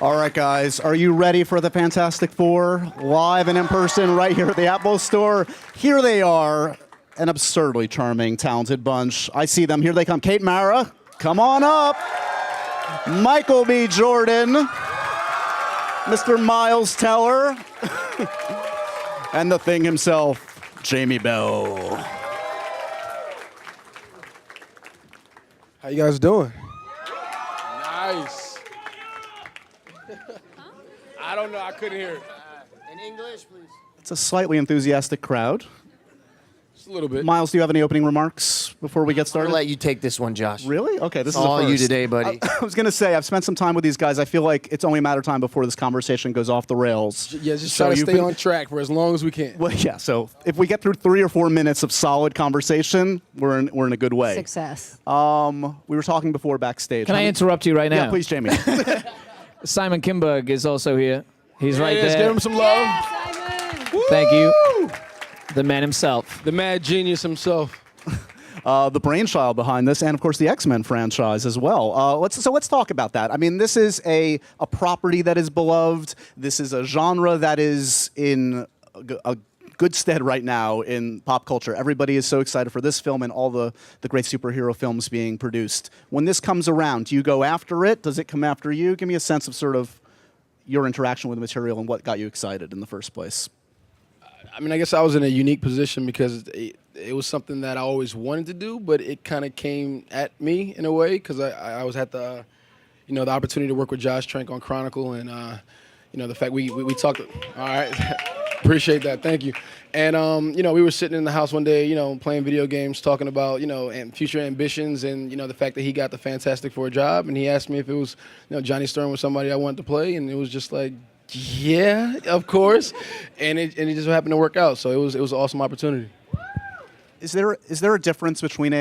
All right, guys, are you ready for the Fantastic Four? Live and in person right here at the Apple Store. Here they are, an absurdly charming, talented bunch. I see them. Here they come. Kate Mara, come on up. Michael B. Jordan. Mr. Miles Teller. And the Thing himself, Jamie Bell. How you guys doing? Nice. I don't know. I couldn't hear it. In English, please. It's a slightly enthusiastic crowd. Just a little bit. Miles, do you have any opening remarks before we get I'll started? let you take this one, Josh. Really? Okay, this is All a you first. today, buddy. I was going to say, I've spent some time with these guys. I feel like it's only a matter of time before this conversation goes off the rails. Yeah, just So try to you've stay been- on track for as long as we can. Well, yeah, so if we get through 3 or 4 minutes of solid conversation, we're in a good way. Success. We were talking before backstage. Can I interrupt you right now? Yeah, please, Jamie. Simon Kinberg is also here. He's right Yes, there. give him some love. Thank you. The man himself. The mad genius himself. The brainchild behind this, and of course the X-Men franchise as well. Let's talk about that. I mean, this is a property that is beloved. This is a genre that is in a good stead right now in pop culture. Everybody is so excited for this film and all the great superhero films being produced. When this comes around, do you go after it? Does it come after you? Give me a sense of sort of your interaction with the material and what got you excited in the first place. I mean, I guess I was in a unique position because it was something that I always wanted to do, but it kind of came at me in a way because I was at the opportunity to work with Josh Trank on Chronicle, and the fact we talked. All right, appreciate that, thank you. And we were sitting in the house one day, playing video games, talking about and future ambitions, and the fact that he got the Fantastic Four job, and he asked me if it was Johnny Storm was somebody I wanted to play, and it was just like, yeah, of course, and it just happened to work out. So it was an awesome opportunity. Is there a difference between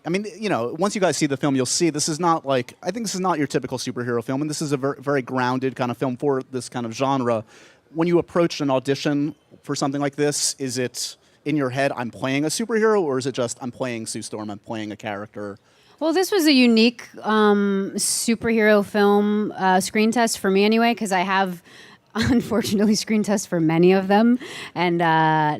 once you guys see the film, you'll see this is not like, I think this is not your typical superhero film, and this is a very, very grounded kind of film for this kind of genre. When you approach an audition for something like this, is it in your head, I'm playing a superhero, or is it just, I'm playing Sue Storm, I'm playing a character? Well, this was a unique superhero film screen test for me anyway, because I have unfortunately screen test for many of them and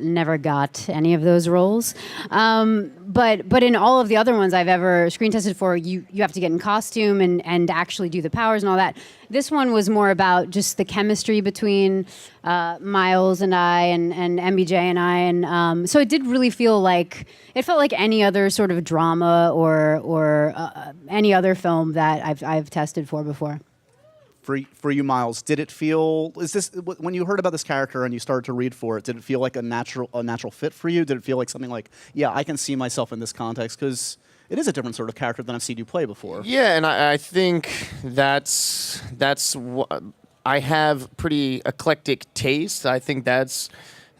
never got any of those roles. But in all of the other ones I've ever screen tested for, you have to get in costume and actually do the powers and all that. This one was more about just the chemistry between Miles and I and MBJ and I. And so it did really feel like, it felt like any other sort of drama or any other film that I've tested for before. For you, Miles, did it feel, when you heard about this character and you started to read for it, did it feel like a natural fit for you? Did it feel like something like, yeah, I can see myself in this context? Because it is a different sort of character than I've seen you play before. Yeah, and I think that's what I have pretty eclectic taste. I think that's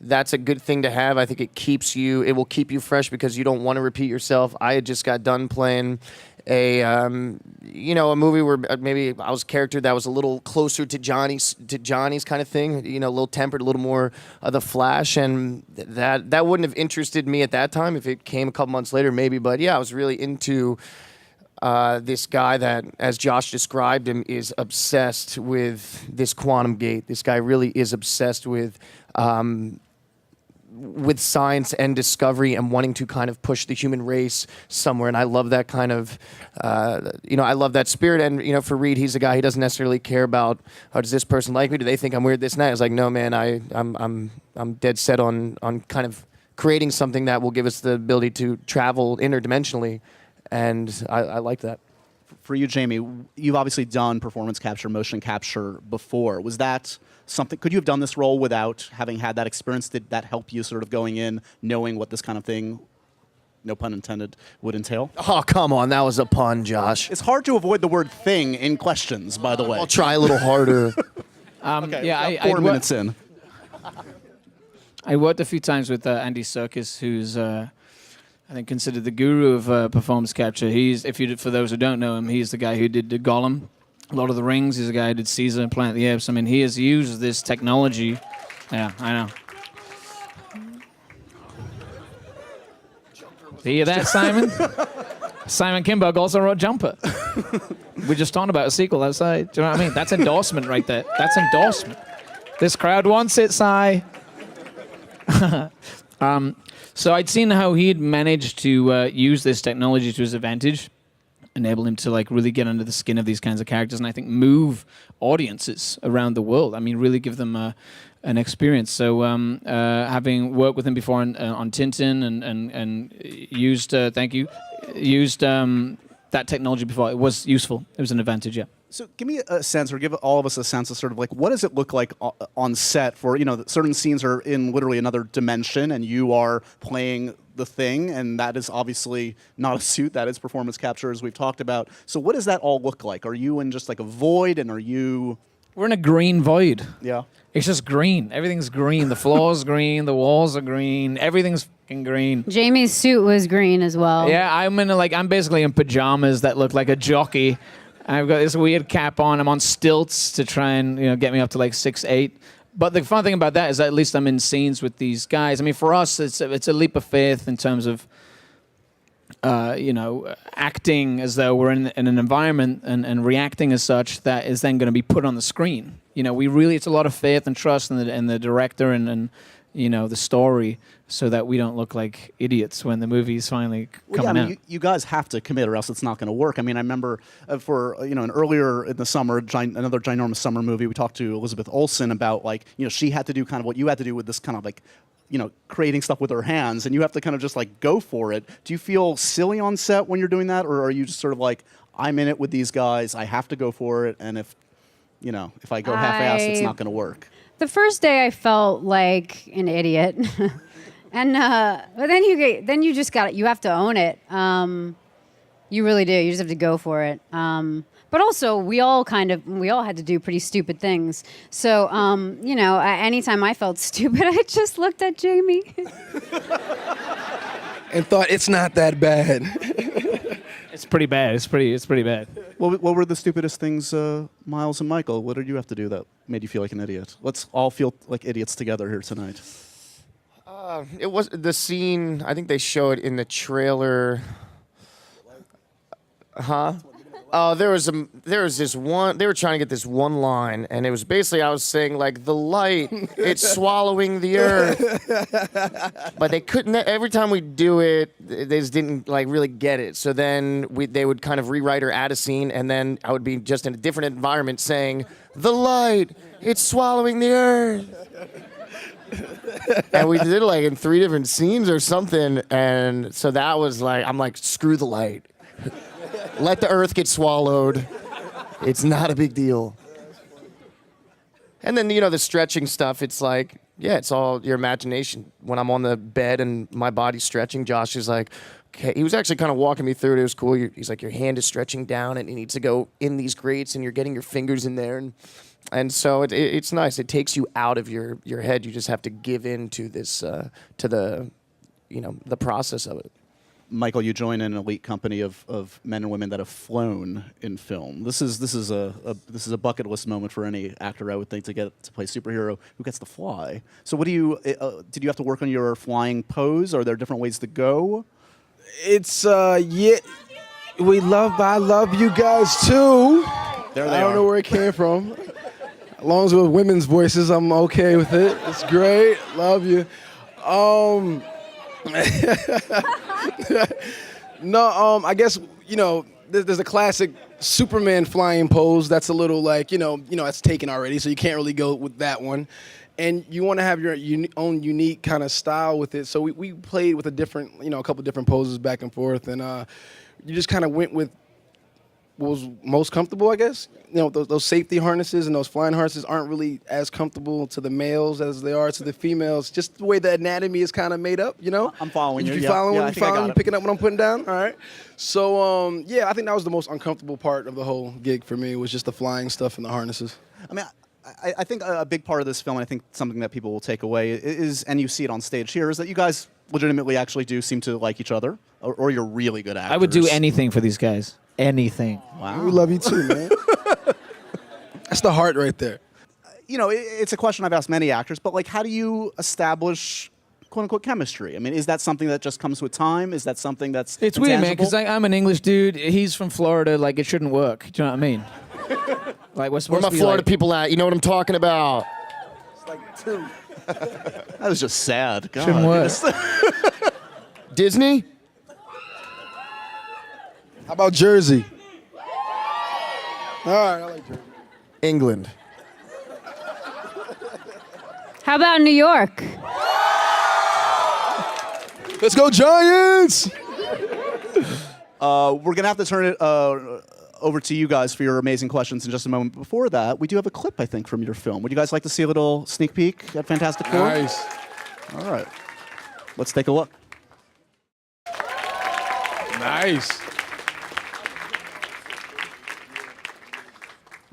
a good thing to have. I think it will keep you fresh because you don't want to repeat yourself. I had just got done playing a movie where maybe I was a character that was a little closer to Johnny's kind of thing, a little tempered, a little more of the Flash, and that wouldn't have interested me at that time. If it came a couple months later, maybe, but yeah, I was really into this guy that, as Josh described him, is obsessed with this quantum gate. This guy really is obsessed with science and discovery and wanting to kind of push the human race somewhere. And I love that kind of, I love that spirit. And, for Reed, he's a guy, he doesn't necessarily care about, does this person like me? Do they think I'm weird this night? I was like, no, man, I'm dead set on kind of creating something that will give us the ability to travel interdimensionally. And I like that. For you, Jamie, you've obviously done performance capture, motion capture before. Was that something, could you have done this role without having had that experience? Did that help you sort of going in, knowing what this kind of thing, no pun intended, would entail? Oh, come on, that was a pun, Josh. It's hard to avoid the word thing in questions, by the way. I'll try a little harder. Okay, yeah, 4 minutes in. I worked a few times with Andy Serkis, who's I think considered the guru of performance capture. For those who don't know him, he's the guy who did the Gollum, Lord of the Rings. He's the guy who did Caesar, Planet of the Apes. I mean, he has used this technology. Yeah, I know. Do you hear that, Simon? Simon Kinberg also wrote Jumper. We're just talking about a sequel outside. Do you know what I mean? That's endorsement right there. That's endorsement. This crowd wants it, Si. So I'd seen how he'd managed to use this technology to his advantage, enable him to like really get under the skin of these kinds of characters, and I think move audiences around the world. I mean, really give them an experience. So having worked with him before on Tintin and used that technology before, it was useful. It was an advantage, yeah. So give me a sense, or give all of us a sense of sort of like, what does it look like on set for, certain scenes are in literally another dimension and you are playing the thing, and that is obviously not a suit, that is performance capture as we've talked about. So what does that all look like? Are you in just like a void, and are you... We're in a green void. Yeah. It's just green. Everything's green. The floor's green. The walls are green. Everything's fucking green. Jamie's suit was green as well. Yeah, I'm basically in pajamas that look like a jockey. I've got this weird cap on. I'm on stilts to try and get me up to like 6'8". But the fun thing about that is that at least I'm in scenes with these guys. I mean, for us, it's a leap of faith in terms of acting as though we're in an environment and reacting as such that is then going to be put on the screen. It's a lot of faith and trust in the director and the story, so that we don't look like idiots when the movie's finally coming out. You guys have to commit, or else it's not going to work. I mean, I remember for an earlier in the summer, another ginormous summer movie, we talked to Elizabeth Olsen about she had to do kind of what you had to do with this kind of like, creating stuff with her hands, and you have to kind of just like go for it. Do you feel silly on set when you're doing that, or are you just sort of like, I'm in it with these guys, I have to go for it, and if I go half-assed, it's not going to work? The first day I felt like an idiot, and but then you just you have to own it. You really do. You just have to go for it. But also, we all had to do pretty stupid things. So anytime I felt stupid, I just looked at Jamie And thought it's not that bad. It's pretty bad. It's pretty bad. What were the stupidest things, Miles and Michael? What did you have to do that made you feel like an idiot? Let's all feel like idiots together here tonight. It was the scene. I think they show it in the trailer. Huh? Oh, there was this one. They were trying to get this one line, and it was basically I was saying like the light, it's swallowing the earth, but they couldn't. Every time we do it, they just didn't like really get it. So then they would kind of rewrite or add a scene, and then I would be just in a different environment saying the light, it's swallowing the earth. And we did it like in 3 different scenes or something, and so that was like I'm like screw the light. Let the earth get swallowed. It's not a big deal. And then, the stretching stuff, it's like, yeah, it's all your imagination. When I'm on the bed and my body's stretching, Josh is like, okay. He was actually kind of walking me through it. It was cool. He's like, your hand is stretching down and it needs to go in these grates and you're getting your fingers in there. And so it's nice. It takes you out of your head. You just have to give in to this, to the process of it. Michael, you join an elite company of men and women that have flown in film. This is a bucket list moment for any actor, I would think, to get to play superhero who gets to fly. So, what did you have to work on your flying pose? Are there different ways to go? It's yeah, I love you guys too. There they I don't are. know where it came from. As long as it was women's voices, I'm okay with it. It's great. Love you. No, I guess, there's a classic Superman flying pose that's a little like, that's taken already, so you can't really go with that one. And you want to have your own unique kind of style with it. So we played with a couple different poses back and forth, and you just kind of went with what was most comfortable, I guess. Those safety harnesses and those flying harnesses aren't really as comfortable to the males as they are to the females. Just the way the anatomy is kind of made up, I'm following you. You Yeah. following? Yeah, I You think I following? got You it. picking up what I'm putting down? All right. So I think that was the most uncomfortable part of the whole gig for me, was just the flying stuff and the harnesses. I mean, I think a big part of this film, and I think something that people will take away is, and you see it on stage here, is that you guys legitimately actually do seem to like each other, or you're really good actors. I would do anything for these guys. Anything. Wow. We love you too, man. That's the heart right there. It's a question I've asked many actors, but like, how do you establish quote unquote chemistry? I mean, is that something that just comes with time? Is that something that's It's weird, man, intangible? because I'm an English dude. He's from Florida. Like, it shouldn't work. Do you know what I mean? Like, we're Where supposed my to be Florida like, people at? You know what I'm talking about. That was just sad. God. shouldn't work. Disney? How about Jersey? All right, I like Jersey. England. How about New York? Let's go Giants! We're gonna have to turn it over to you guys for your amazing questions in just a moment. Before that, we do have a clip, I think, from your film. Would you guys like to see a little sneak peek at Fantastic Four? Nice. All right. Let's take a look. Nice.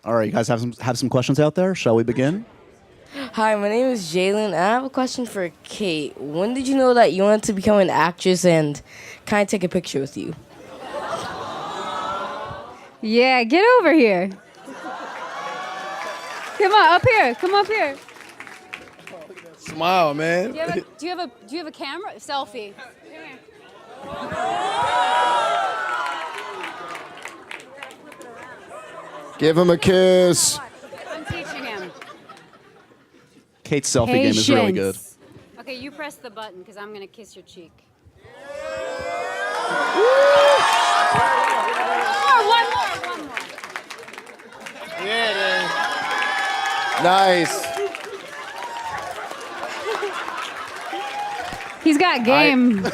All right, you guys have some questions out there. Shall we begin? Hi, my name is Jalen. I have a question for Kate. When did you know that you wanted to become an actress and kind of take a picture with you? Yeah, get over here. Come on, up here. Come up here. Smile, man. Do you have a camera? Selfie. Come here. Give him a kiss. I'm teaching him. Kate's selfie game is really good. Patience. Okay, you press the button because I'm gonna kiss your cheek. One more. Nice. He's got game.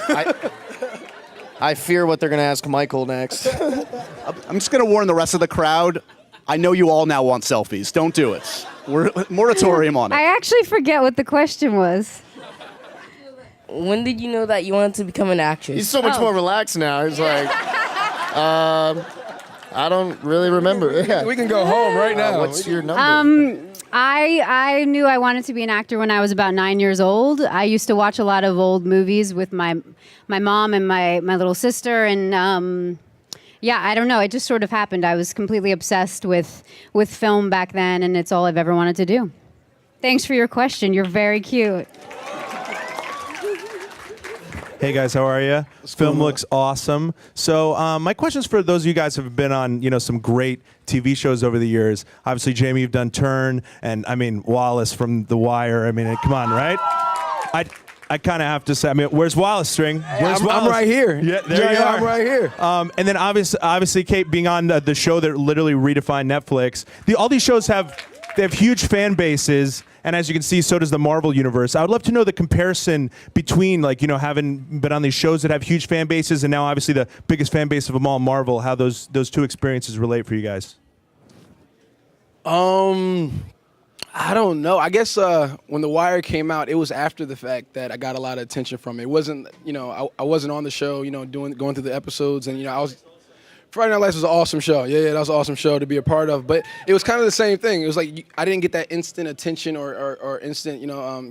I fear what they're going to ask Michael next. I'm just gonna warn the rest of the crowd. I know you all now want selfies. Don't do it. We're moratorium on it. I actually forget what the question was. When did you know that you wanted to become an actress? He's so much more relaxed now. He's like, I don't really remember. Yeah. We can go home right now. What's your number? I knew I wanted to be an actor when I was about 9 years old. I used to watch a lot of old movies with my mom and my little sister, and yeah, I don't know. It just sort of happened. I was completely obsessed with film back then, and it's all I've ever wanted to do. Thanks for your question. You're very cute. Hey guys, how are you? Film looks awesome. So my question is for those of you guys who have been on, some great TV shows over the years. Obviously, Jamie, you've done Turn, and Wallace from The Wire. Come on, right? I kind of have to say, where's Wallace, String? Where's I'm Wallace? right here. Yeah, there you are. I'm right here. And then obviously, Kate, being on the show that literally redefined Netflix. All these shows have huge fan bases. And as you can see, so does the Marvel universe. I would love to know the comparison between, having been on these shows that have huge fan bases and now obviously the biggest fan base of them all, Marvel, how those two experiences relate for you guys. I don't know. I guess when The Wire came out, it was after the fact that I got a lot of attention from it. It wasn't, I wasn't on the show, going through the episodes, and Friday Night Lights was an awesome show. Yeah, that was an awesome show to be a part of. But it was kind of the same thing. It was like I didn't get that instant attention or instant,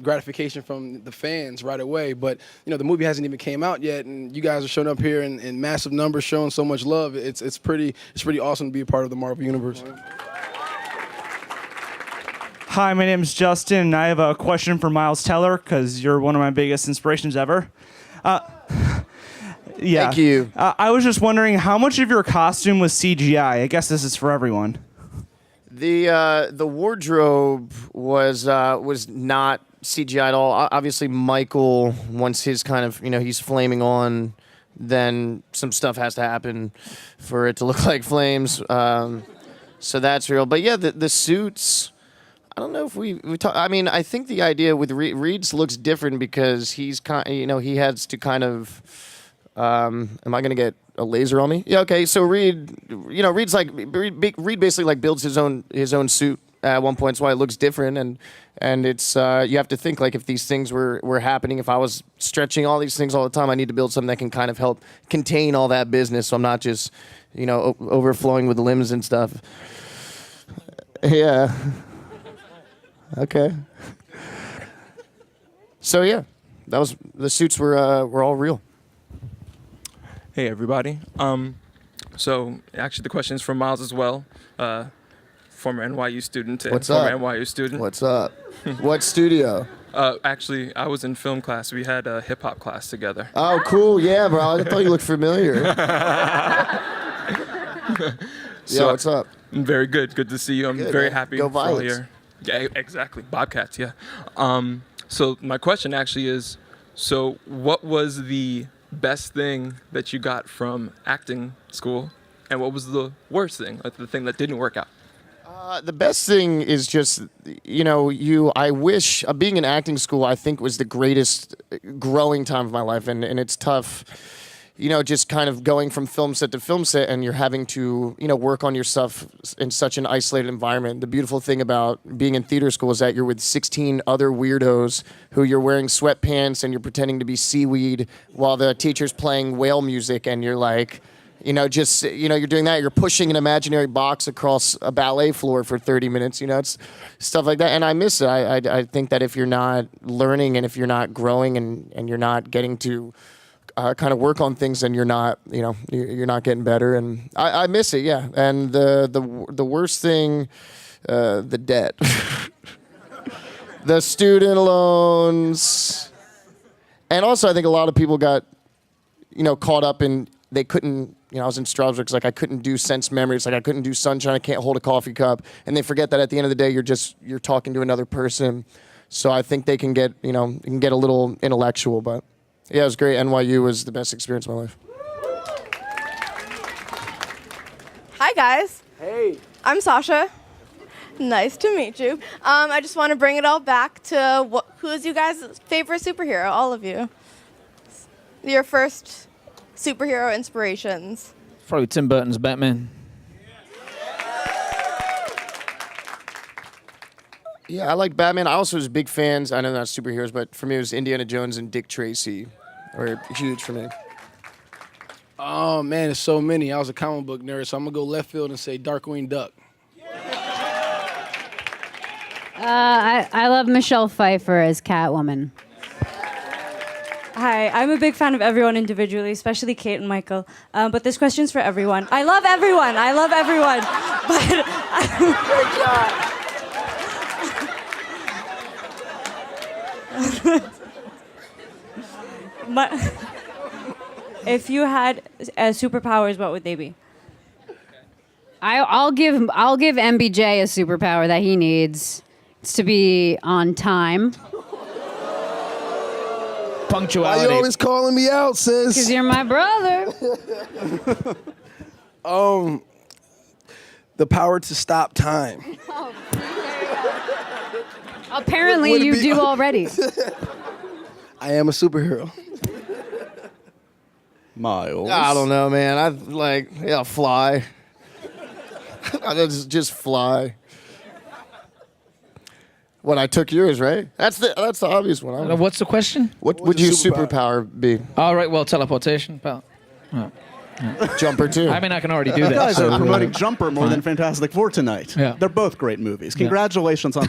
gratification from the fans right away. But the movie hasn't even came out yet, and you guys are showing up here in massive numbers, showing so much love. It's pretty awesome to be a part of the Marvel universe. Hi, my name is Justin, and I have a question for Miles Teller because you're one of my biggest inspirations ever. Yeah. Thank you. I was just wondering how much of your costume was CGI? I guess this is for everyone. The wardrobe was not CGI at all. Obviously, Michael, once his kind of, he's flaming on, then some stuff has to happen for it to look like flames. So that's real. But yeah, the suits, I don't know if we talk. I think the idea with Reed's looks different because he's he has to kind of. Am I gonna get a laser on me? Yeah. Okay. So Reed basically builds his own suit at one point. That's why it looks different, and it's you have to think if these things were happening. If I was stretching all these things all the time, I need to build something that can kind of help contain all that business. So I'm not just overflowing with limbs and stuff. Yeah. Okay. So yeah, the suits were all real. Hey everybody. So actually the question is from Miles as well. Former NYU student. What's former up? NYU student. What's up? What studio? Actually, I was in film class. We had a hip hop class together. Oh, cool. Yeah, bro. I thought you looked familiar. So- what's up? Very good. Good to see you. I'm Good, very man. happy Go for all Violets. your. Yeah, exactly. Bobcats. Yeah. So my question actually is, so what was the best thing that you got from acting school, and what was the worst thing, like the thing that didn't work out? The best thing is just, I wish, being in acting school, I think was the greatest growing time of my life. And it's tough, just kind of going from film set to film set and you're having to, work on your stuff in such an isolated environment. The beautiful thing about being in theater school is that you're with 16 other weirdos who you're wearing sweatpants and you're pretending to be seaweed while the teacher's playing whale music and you're like, you're doing that. You're pushing an imaginary box across a ballet floor for 30 minutes. It's stuff like that. And I miss it. I think that if you're not learning and if you're not growing and you're not getting to kind of work on things, then you're not, you're not getting better. And I miss it, yeah. And the worst thing, the debt. The student loans. And also I think a lot of people got, caught up in, they couldn't, I was in Strasbourg, I couldn't do sense memory. It's like I couldn't do sunshine, I can't hold a coffee cup. And they forget that at the end of the day, you're talking to another person. So I think they can get, a little intellectual, but yeah, it was great. NYU was the best experience of my life. Hi, guys. Hey. I'm Sasha. Nice to meet you. I just want to bring it all back to who is you guys' favorite superhero, all of you? Your first superhero inspirations. Probably Tim Burton's Batman. Yeah, I like Batman. I also was big fans. I know they're not superheroes, but for me it was Indiana Jones and Dick Tracy were huge for me. Oh man, there's so many. I was a comic book nerd, so I'm gonna go left field and say Darkwing Duck. I love Michelle Pfeiffer as Catwoman. Hi, I'm a big fan of everyone individually, especially Kate and Michael. But this question's for everyone. I love everyone. I love everyone. But if you had superpowers, what would they be? I'll give MBJ a superpower that he needs. It's to be on time. Punctuality. Why you always calling me out, sis? Because you're my brother. The power to stop time. Apparently Would it you be- do already. I am a superhero. Miles. I don't know, man. Fly. I just fly. What, I took yours, right? That's the obvious one. What's the question? What would your superpower be? All right, well, teleportation, pal. Oh. Jumper too. I mean, I can already do You that. guys so, are promoting Jumper more than Fantastic Four tonight. Yeah. They're both great movies. Congratulations on